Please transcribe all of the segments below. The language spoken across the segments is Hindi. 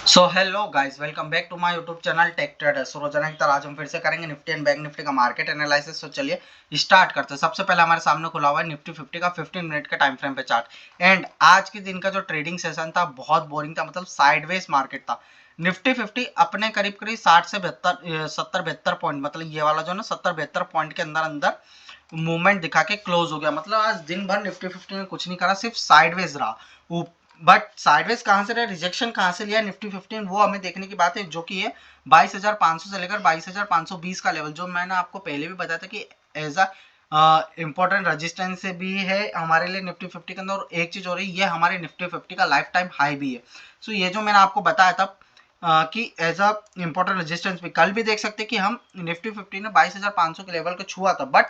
So hello guys, welcome back to my YouTube channel tech trader. So रोजाना की तरह आज हम फिर से करेंगे निफ्टी एंड बैंक निफ्टी का मार्केट एनालिसिस। तो चलिए स्टार्ट करते हैं। सबसे पहले हमारे सामने खुला हुआ है निफ्टी 50 का 15 मिनट के टाइम फ्रेम पे चार्ट। एंड आज के दिन का जो ट्रेडिंग सेशन था बहुत बोरिंग था, मतलब साइडवेज मार्केट था। निफ्टी 50 अपने करीब करीब 60 से 72 पॉइंट, मतलब ये वाला जो ना 70-72 पॉइंट के अंदर अंदर मूवमेंट दिखा के क्लोज हो गया। मतलब आज दिन भर निफ्टी 50 ने कुछ नहीं करा, सिर्फ साइडवेज रहा। बट साइडवेज कहां से रहा, रिजेक्शन कहां से लिया निफ्टी 15, वो हमें देखने की बात है, जो कि है 22,500 से लेकर 22,520 का लेवल, जो मैंने आपको पहले भी बताया था कि एज अ इंपॉर्टेंट रेजिस्टेंस से भी है हमारे लिए निफ्टी 50 के अंदर। और एक चीज हो रही है, ये हमारे निफ्टी 50 का लाइफ टाइम हाई भी है। सो ये जो मैंने आपको बताया था कि एज अ इंपॉर्टेंट रेजिस्टेंस भी कल भी देख सकते हैं कि हम निफ्टी 50 ने 22,500 के लेवल को छुआ था, बट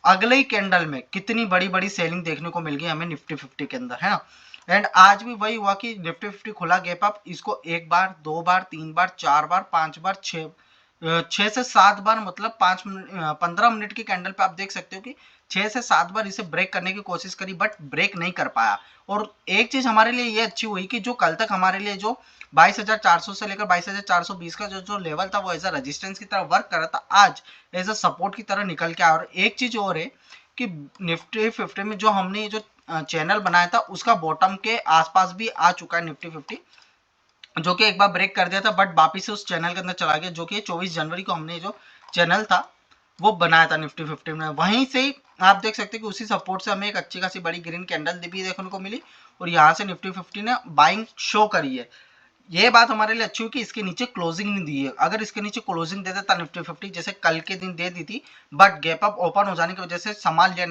अगले ही कैंडल में कितनी बड़ी बड़ी सेलिंग देखने को मिल गई हमें निफ्टी 50 के अंदर, है ना। एंड आज भी वही हुआ कि निफ्टी 50 खुला गैप अप, इसको एक बार, दो बार, तीन बार, चार बार, पांच बार, छह से सात बार, मतलब 15 मिनट की कैंडल पे आप देख सकते हो कि 6 से 7 बार इसे ब्रेक करने की कोशिश करी, बट ब्रेक नहीं कर पाया। और एक चीज हमारे लिए ये अच्छी हुई कि जो कल तक हमारे लिए जो 22,400 से लेकर 22,420 का जो लेवल था वो एज अ रेजिस्टेंस की तरह वर्क कर रहा था, आज एज अ सपोर्ट की तरह निकल के आया। और एक चीज और है कि निफ्टी 50 में जो हमने जो चैनल बनाया था उसका बॉटम के आसपास भी आ चुका है निफ्टी 50, जो कि एक बार ब्रेक कर दिया था, बट वापिस से उस चैनल के अंदर चला गया, जो कि 24 जनवरी को हमने जो चैनल था वो बनाया था निफ्टी 50 में। वहीं से ही आप देख सकते हैं कि उसी सपोर्ट से हमें एक अच्छी खासी बड़ी ग्रीन कैंडल भी देखने को मिली, और यहाँ से निफ्टी 50 ने बाइंग शो करी है। ये बात हमारे लिए अच्छी हुई कि इसके नीचे क्लोजिंग नहीं दी है। अगर इसके नीचे क्लोजिंग दे देता निफ्टी 50 जैसे कल के दिन दे दी थी, बट गैप अप ओपन हो जाने की वजह से संभाल लिया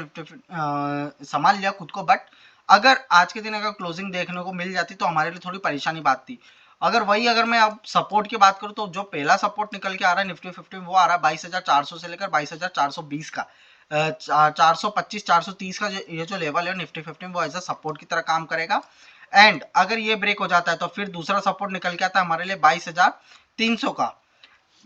संभाल लिया खुद को। बट अगर आज के दिन अगर क्लोजिंग देखने को मिल जाती तो हमारे लिए थोड़ी परेशानी बात थी। अगर मैं अब सपोर्ट की बात करूं तो जो पहला सपोर्ट निकल के आ रहा है निफ्टी 50 वो आ रहा है 22,400 से लेकर 22,420 का। 425 430 का ये जो लेवल है निफ्टी 50 वो एज अ सपोर्ट की तरह काम करेगा। एंड अगर ये ब्रेक हो जाता है तो फिर दूसरा सपोर्ट निकल के आता है हमारे लिए 22,300 का।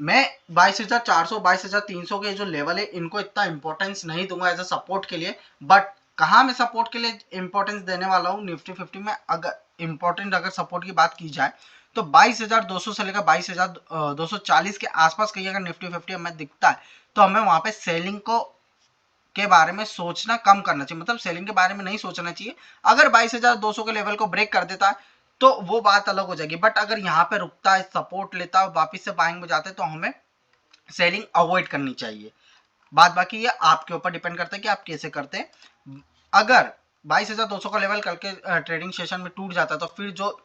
मैं 22,400 22,300 के जो लेवल है इनको इतना इंपॉर्टेंस नहीं दूंगा एज अ सपोर्ट के लिए। बट कहाँ मैं सपोर्ट के लिए इंपॉर्टेंस देने वाला हूँ निफ्टी 50 में, अगर इंपॉर्टेंट अगर सपोर्ट की बात की जाए तो 22,200 से लेकर 22,240 के आसपास कहीं अगर निफ्टी 50 हमें दिखता है तो हमें वहां पे सेलिंग को के बारे में सोचना कम करना चाहिए, मतलब सेलिंग के बारे में नहीं सोचना चाहिए। अगर 22,200 के लेवल को ब्रेक कर देता है तो वो बात अलग हो जाएगी, बट अगर यहाँ पे रुकता है, सपोर्ट लेता है, वापिस से बाइंग में जाते हैं तो हमें सेलिंग अवॉइड करनी चाहिए। बात बाकी ये आपके ऊपर डिपेंड करता है कि आप कैसे करते हैं। अगर 22,200 का लेवल कल के ट्रेडिंग सेशन में टूट जाता है तो फिर जो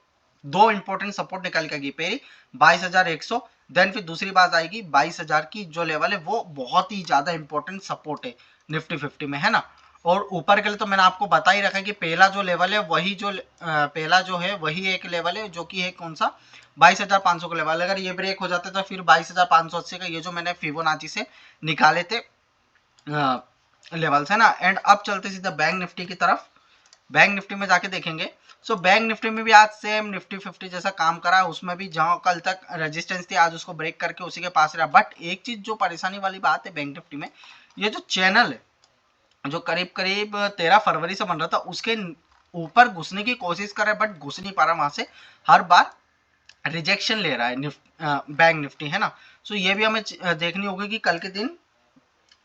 दो इंपॉर्टेंट सपोर्ट निकल के पहली 22,100, देन फिर दूसरी बात आएगी 22,000 की जो लेवल है वो बहुत ही ज्यादा इंपॉर्टेंट सपोर्ट है निफ्टी 50 में, है ना। और ऊपर के लिए तो मैंने आपको बता ही रखा है कि पहला जो लेवल है वही जो पहला जो है वही एक लेवल है, जो कि है कौन सा 22,500 का लेवल। अगर ये ब्रेक हो जाता है तो फिर 22,580 का ये जो मैंने फिबोनाची से निकाले थे लेवल्स, है ना। एंड अब चलते सीधा बैंक निफ्टी की तरफ। बैंक निफ्टी में जाके देखेंगे। सो बैंक निफ्टी में भी आज सेम निफ्टी 50 जैसा काम करा, उसमें भी जहां कल तक रेजिस्टेंस थी आज उसको ब्रेक करके उसी के पास रहा। बट एक चीज जो परेशानी वाली बात है बैंक निफ्टी में, ये जो चैनल है जो करीब करीब 13 फरवरी से बन रहा था उसके ऊपर घुसने की कोशिश कर रहा है, बट घुस नहीं पा रहा वहां से, हर बार रिजेक्शन ले रहा है बैंक निफ्टी, है ना। सो ये भी हमें देखनी होगी कि कल के दिन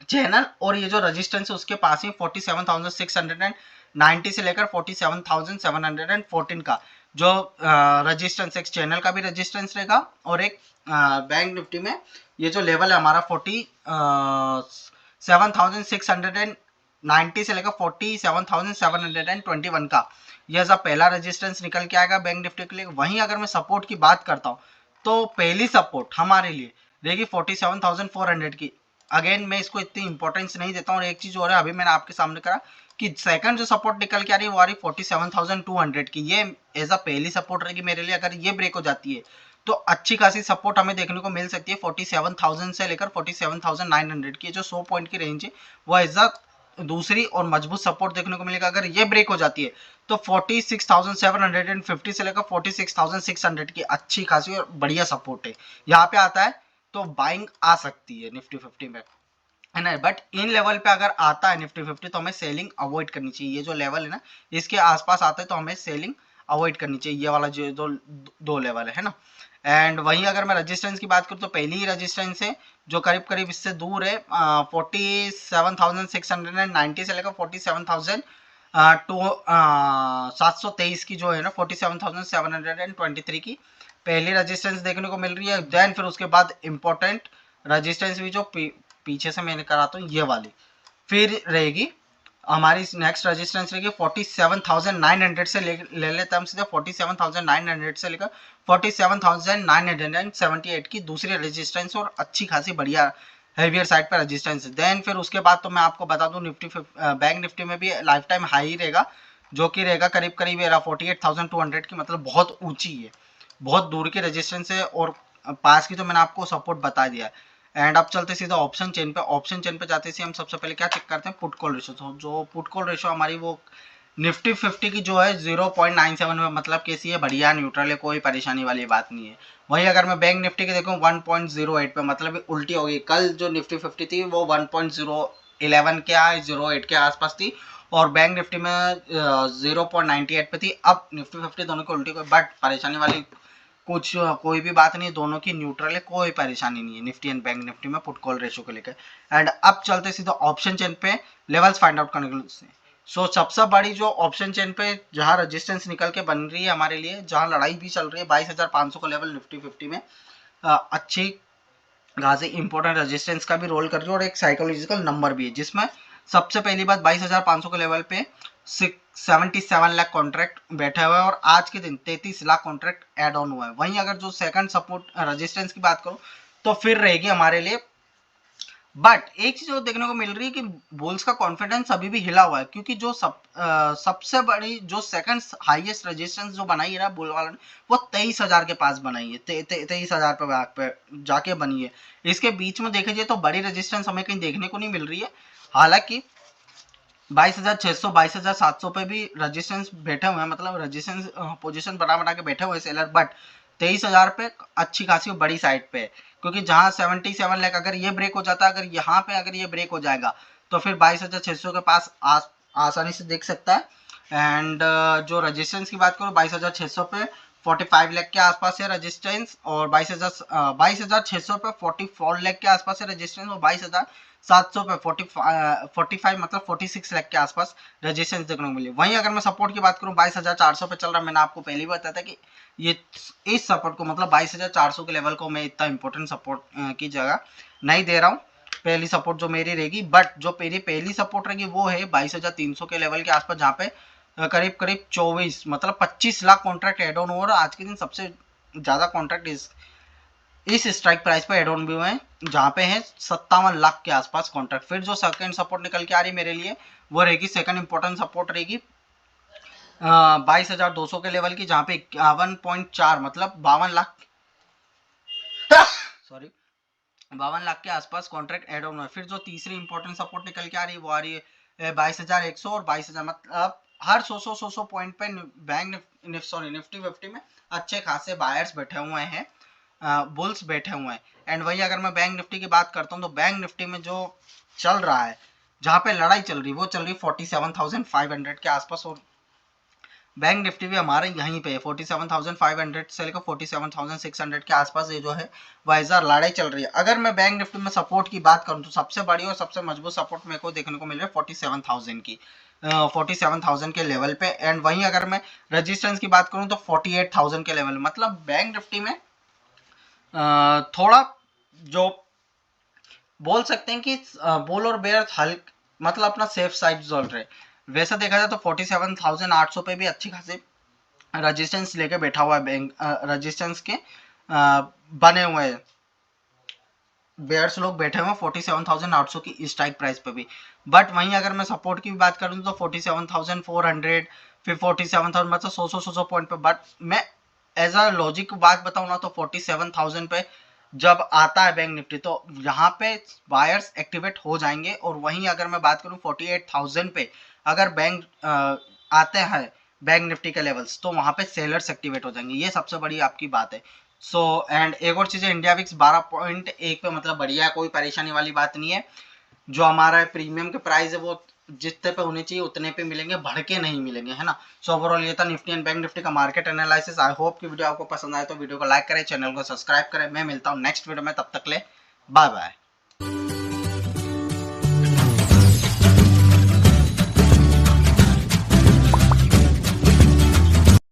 चैनल और ये जो रेजिस्टेंस है उसके पास ही 47,690 से लेकर 47,714 का जो रेजिस्टेंस, एक चैनल का भी रेजिस्टेंस रहेगा और एक बैंक निफ्टी में ये जो लेवल है हमारा 47,690 से लेकर 47,721 का, यह सब पहला रेजिस्टेंस निकल के आएगा बैंक निफ्टी के लिए। वहीं अगर मैं सपोर्ट की बात करता हूँ तो पहली सपोर्ट हमारे लिए रहेगी 47,400 की। अगेन मैं इसको इतनी इंपॉर्टेंस नहीं देता हूँ। और एक चीज और है, अभी मैंने आपके सामने करा कि सेकंड जो सपोर्ट निकल के आ रही है वो आ रही 47,200 की, ये एज अ पहली सपोर्ट रहेगी मेरे लिए। अगर ये ब्रेक हो जाती है तो अच्छी खासी सपोर्ट हमें देखने को मिल सकती है 47,000 से लेकर 47,900 की, जो 100 पॉइंट की रेंज है वो एज अ दूसरी और मजबूत सपोर्ट देखने को मिलेगा। अगर ये ब्रेक हो जाती है तो 46,750 से लेकर 46,600 की अच्छी खासी और बढ़िया सपोर्ट है, यहाँ पे आता है तो बाइंग आ सकती है निफ्टी 50 में, है ना। बट इन लेवल पे अगर आता है निफ्टी 50 तो हमें सेलिंग अवॉइड करनी चाहिए। ये जो लेवल है ना इसके आसपास आता है तो हमें सेलिंग अवॉइड करनी चाहिए, ये वाला जो दो लेवल है ना। एंड वहीं अगर मैं रेजिस्टेंस की बात करूँ तो पहली ही रेजिस्टेंस है जो करीब करीब इससे दूर है 47,690 से लेकर 47,000 टू 723 की जो है ना 47,723 की पहली रेजिस्टेंस देखने को मिल रही है। देन फिर उसके बाद इंपॉर्टेंट रेजिस्टेंस भी जो पीछे से मैंने कराता हूँ ये वाली फिर रहेगी हमारी नेक्स्ट रेजिस्टेंस रहेगी 47,900 से ले लेते हम सीधे 47,900 से लेकर 47,978 की दूसरी रेजिस्टेंस और अच्छी खासी बढ़िया हेवियर साइड पर रेजिस्टेंस। देन फिर उसके बाद तो मैं आपको बता दूं निफ्टी बैंक निफ्टी में भी लाइफ टाइम हाई रहेगा जो कि रहेगा करीब करीब 48,200 की, मतलब बहुत ऊंची है, बहुत दूर की रेजिस्टेंस है और पास की तो मैंने आपको सपोर्ट बता दिया है। एंड अब चलते सीधा ऑप्शन चेन पे। ऑप्शन चेन पे जाते से हम सबसे पहले क्या चेक करते हैं पुट कॉल रेशो। तो जो पुट कॉल रेशो हमारी वो निफ्टी 50 की जो है 0.97 में, मतलब कैसी है, बढ़िया न्यूट्रल है, कोई परेशानी वाली बात नहीं है। वहीं अगर मैं बैंक निफ्टी की देखूं 1.08 पे, मतलब उल्टी हो गई। कल जो निफ्टी 50 थी वो 1.011 के 08 के आसपास थी और बैंक निफ्टी में 0.98 पे थी। अब निफ्टी 50 दोनों की उल्टी हुई, बट परेशानी वाली कुछ कोई भी बात नहीं, दोनों की न्यूट्रल है, कोई परेशानी नहीं है निफ्टी एंड बैंक निफ्टी में पुट कॉल रेशो को लेकर। एंड अब चलते सीधा ऑप्शन चेन पे लेवल्स फाइंड आउट करने के लिए। सो सबसे बड़ी जो ऑप्शन चेन पे जहां रेजिस्टेंस निकल के बन रही है हमारे लिए, जहां लड़ाई भी चल रही है 22,500 का लेवल निफ्टी 50 में अच्छी खासी इंपॉर्टेंट रेजिस्टेंस का भी रोल कर रही है और एक साइकोलॉजिकल नंबर भी है, जिसमें सबसे पहली बात 22,500 के लेवल पे 77 लाख कॉन्ट्रैक्ट बैठे हुए हैं और आज के दिन 33 लाख कॉन्ट्रैक्ट ऐड ऑन हुआ है। वहीं अगर जो सेकंड सपोर्ट रेजिस्टेंस की बात करूं तो फिर रहेगी हमारे लिए, बट एक चीज देखने को मिल रही है कि बुल्स का कॉन्फिडेंस अभी भी हिला हुआ है, क्योंकि जो सबसे बड़ी जो सेकंड हाईएस्ट रेजिस्टेंस जो बनाई है ना बुल वाला ने, वो 23,000 के पास बनाई है, 23,000 पे जाके बनी है। इसके बीच में देखे जाए तो बड़ी रेजिस्टेंस हमें कहीं देखने को नहीं मिल रही है। हालांकि 22,600 22,700 पे भी रेजिस्टेंस बैठे हुए हैं, मतलब रेजिस्टेंस पोजीशन बना के बैठे हुए सेलर, बट 23,000 पे अच्छी खासी बड़ी साइड पे है, क्योंकि जहां 77 लाख अगर ये ब्रेक हो जाता है, अगर यहाँ पे अगर ये ब्रेक हो जाएगा तो फिर 22,600 के पास आसानी से देख सकता है। एंड जो रेजिस्टेंस की बात करूँ 22,600 पे 45 लाख के आसपास है रेजिस्टेंस और 22,600 पे 44 लाख के आसपास है रेजिस्टेंस और 22,700 पे 45 मतलब 46 लाख के आसपास रेजिस्टेंस देखने को मिली। वहीं अगर मैं सपोर्ट की बात करूं 22,400 पे चल रहा, मैंने आपको पहले भी बताया था कि ये इस सपोर्ट को मतलब 22,400 के लेवल को मैं इतना इंपॉर्टेंट सपोर्ट की जगह नहीं दे रहा हूँ। पहली सपोर्ट जो मेरी रहेगी, बट जो मेरी पहली सपोर्ट रहेगी वो है 22,300 के लेवल के आसपास, जहाँ पे करीब करीब 24 मतलब 25 लाख कॉन्ट्रैक्ट एड ऑन हुआ। आज के दिन सबसे ज्यादा कॉन्ट्रैक्ट इस स्ट्राइक प्राइस पर एड ऑन भी हुए हैं, जहां पे है 57 लाख के आसपास कॉन्ट्रैक्ट। फिर जो सेकंड सपोर्ट निकल के आ रही मेरे लिए वो रहेगी, सेकंड इंपॉर्टेंट सपोर्ट रहेगी 22,200 के लेवल की, जहां पे 51.4 मतलब 52 लाख सॉरी 52 लाख के आसपास कॉन्ट्रैक्ट एड ऑन हुआ है। फिर जो तीसरी इंपॉर्टेंट सपोर्ट निकल के आ रही है वो आ रही है 22,100 और 22,000, मतलब हर 100 पॉइंट पे बैंक निफ्टी 50 में अच्छे खासे बायर्स बैठे हुए हैं, बुल्स बैठे हुए हैं। एंड वही अगर मैं बैंक निफ्टी की बात करता हूँ तो बैंक निफ्टी में जो चल रहा है, जहां पे लड़ाई चल रही है वो चल रही है 47,500 के आसपास और बैंक निफ्टी भी हमारे यहीं पे 47,500 से लेकर 47,600 के आसपास ये जो है वाइजर लड़ाई चल रही है। अगर मैं बैंक निफ्टी में सपोर्ट की बात करूं तो सबसे बड़ी और सबसे मजबूत सपोर्ट मेरे को देखने को मिल रहा है 47,000 की, 47,000 के लेवल पे। एंड वहीं अगर मैं रेजिस्टेंस की बात करूं तो 48,000 के लेवल, मतलब बैंक निफ्टी में थोड़ा जो बोल सकते हैं कि बोल और बेयर हल्क मतलब अपना सेफ साइड चल रहे। वैसा देखा जाए तो 47,800 पे भी अच्छी खासी रेजिस्टेंस लेके बैठा हुआ है बैंक, रेजिस्टेंस के बने हुए बेयर्स लोग बैठे हुए 47,800 की स्ट्राइक प्राइस पे भी। बट वहीं अगर मैं सपोर्ट की बात करूं तो 47,400 फिर 47,000 मतलब 100 पॉइंट पे। बट मैं एज अ लॉजिक बात बताऊं ना तो 47,000 पे जब आता है बैंक निफ्टी तो यहाँ पे बायर्स एक्टिवेट हो जाएंगे, और वहीं अगर मैं बात करूं 48,000 पे अगर बैंक आते हैं बैंक निफ्टी के लेवल्स तो वहां पे सेलर्स एक्टिवेट हो जाएंगे, ये सबसे बड़ी आपकी बात है। सो एंड एक और चीज है, इंडिया विक्स 12.1 पे मतलब बढ़िया है, कोई परेशानी वाली बात नहीं है। जो हमारा प्रीमियम के प्राइस है वो जितने पे होने चाहिए उतने पे मिलेंगे, बढ़ के नहीं मिलेंगे, है ना। सो ओवरऑल ये था निफ्टी एंड बैंक निफ्टी का मार्केट एनालिसिस। आई होप कि वीडियो आपको पसंद आए तो वीडियो को लाइक करें, चैनल को सब्सक्राइब करें। मैं मिलता हूँ नेक्स्ट वीडियो में, तब तक ले बाय बाय।